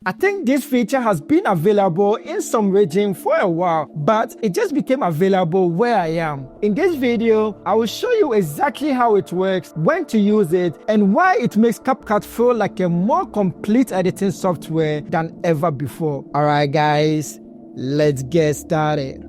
I think this feature has been available in some region for a while, but it just became available where I am. In this video, I will show you exactly how it works, when to use it, and why it makes CapCut feel like a more complete editing software than ever before. Alright guys, let's get started.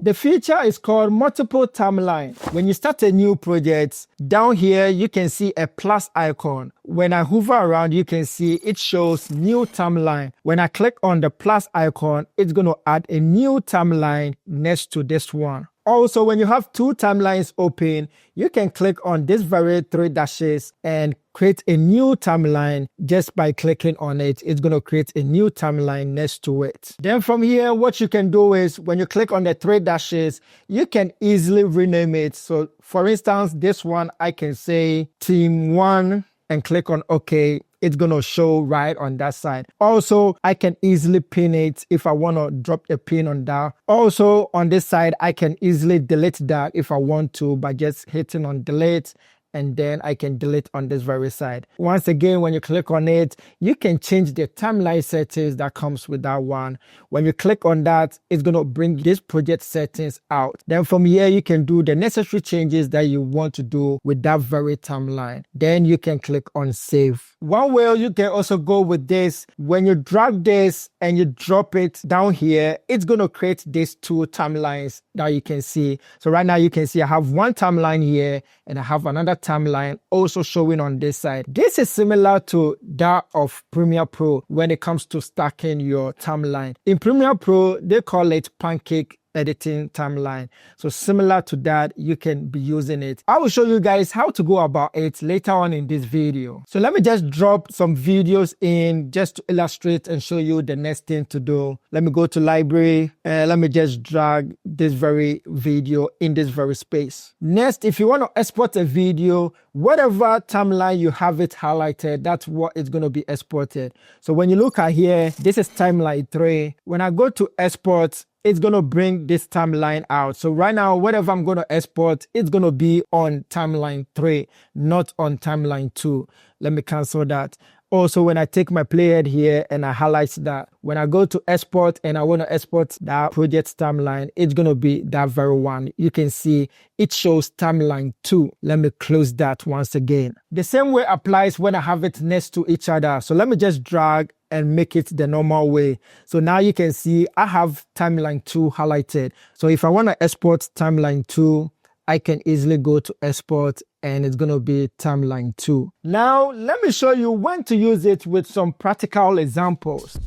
The feature is called multiple timeline. When you start a new project, down here you can see a plus icon. When I hover around, you can see it shows new timeline. When I click on the plus icon, it's going to add a new timeline next to this one. Also, when you have two timelines open, you can click on this very three dashes and create a new timeline. Just by clicking on it, it's going to create a new timeline next to it. Then from here, what you can do is when you click on the three dashes, you can easily rename it. So for instance, this one, I can say Team 1 and click on OK. It's going to show right on that side. Also, I can easily pin it if I want to drop a pin on that. Also, on this side, I can easily delete that if I want to by just hitting on delete. And then I can delete on this very side. Once again, when you click on it, you can change the timeline settings that comes with that one. When you click on that, it's going to bring this project settings out. Then from here, you can do the necessary changes that you want to do with that very timeline. Then you can click on save. One way you can also go with this, when you drag this and you drop it down here, it's going to create these two timelines that you can see. So right now you can see I have one timeline here and I have another timeline also showing on this side. This is similar to that of Premiere Pro when it comes to stacking your timeline. In Premiere Pro, they call it pancake editing timeline. So similar to that, you can be using it. I will show you guys how to go about it later on in this video. So let me just drop some videos in just to illustrate and show you the next thing to do. Let me go to library and let me just drag this very video in this very space. Next, if you want to export a video, whatever timeline you have it highlighted, that's what is going to be exported. So when you look at here, this is timeline 3. When I go to export, it's going to bring this timeline out. So right now, whatever I'm going to export, it's going to be on timeline 3, not on timeline 2. Let me cancel that. Also, when I take my playhead here and I highlight that, when I go to export and I want to export that project timeline, it's going to be that very one. You can see it shows timeline 2. Let me close that once again. The same way applies when I have it next to each other. So let me just drag and make it the normal way. So now you can see I have timeline 2 highlighted. So if I want to export timeline 2, I can easily go to export and it's going to be timeline 2. Now, let me show you when to use it with some practical examples.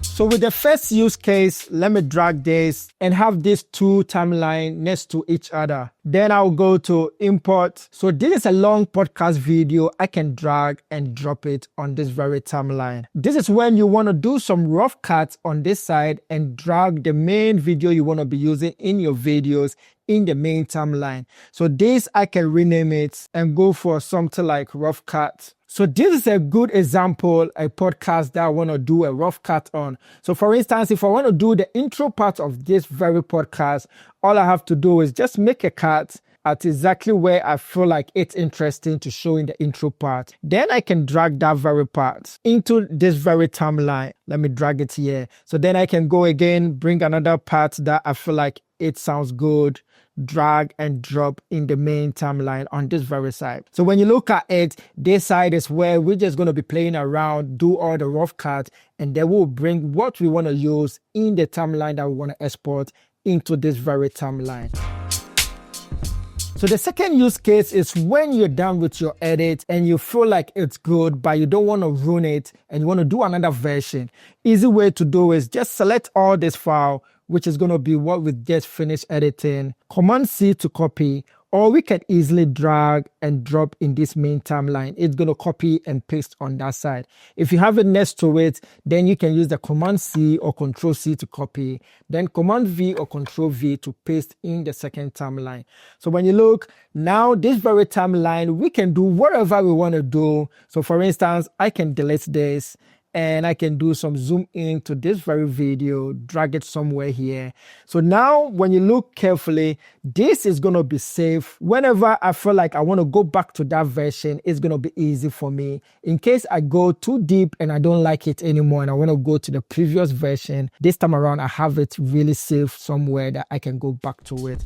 So with the first use case, let me drag this and have these two timelines next to each other. Then I'll go to import. So this is a long podcast video. I can drag and drop it on this very timeline. This is when you want to do some rough cuts on this side and drag the main video you want to be using in your videos in the main timeline. So this I can rename it and go for something like rough cut. So this is a good example, a podcast that I want to do a rough cut on. So for instance, if I want to do the intro part of this very podcast, all I have to do is just make a cut at exactly where I feel like it's interesting to show in the intro part. Then I can drag that very part into this very timeline. Let me drag it here. So then I can go again, bring another part that I feel like it sounds good, drag and drop in the main timeline on this very side. So when you look at it, this side is where we're just going to be playing around, do all the rough cut, and then we'll bring what we want to use in the timeline that we want to export into this very timeline. So the second use case is when you're done with your edit and you feel like it's good, but you don't want to ruin it and you want to do another version. Easy way to do is just select all this file, which is going to be what we just finished editing. Command C to copy, or we can easily drag and drop in this main timeline. It's going to copy and paste on that side. If you have it next to it, then you can use the Command C or Control C to copy, then Command V or Control V to paste in the second timeline. So when you look, now this very timeline, we can do whatever we want to do. So for instance, I can delete this and I can do some zoom in to this very video, drag it somewhere here. So now when you look carefully, this is going to be safe. Whenever I feel like I want to go back to that version, it's going to be easy for me. In case I go too deep and I don't like it anymore and I want to go to the previous version, this time around I have it really safe somewhere that I can go back to it.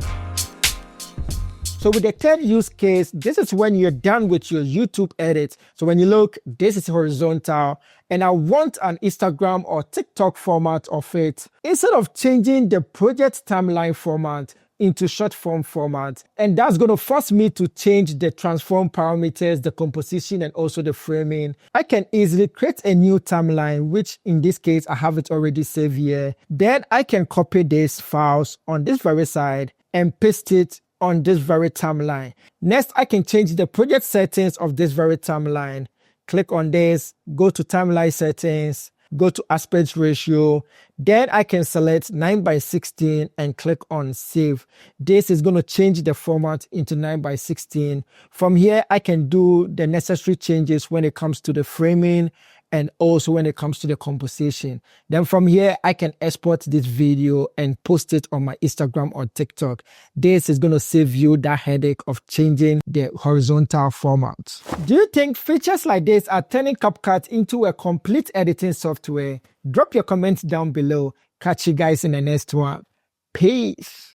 So with the third use case, this is when you're done with your YouTube edit. So when you look, this is horizontal and I want an Instagram or TikTok format of it. Instead of changing the project timeline format into short form format, and that's going to force me to change the transform parameters, the composition, and also the framing, I can easily create a new timeline, which in this case, I have it already saved here. Then I can copy these files on this very side and paste it on this very timeline. Next, I can change the project settings of this very timeline. Click on this, go to timeline settings, go to aspect ratio. Then I can select 9:16 and click on save. This is going to change the format into 9:16. From here, I can do the necessary changes when it comes to the framing and also when it comes to the composition. Then from here, I can export this video and post it on my Instagram or TikTok. This is going to save you that headache of changing the horizontal format. Do you think features like this are turning CapCut into a complete editing software? Drop your comments down below. Catch you guys in the next one. Peace.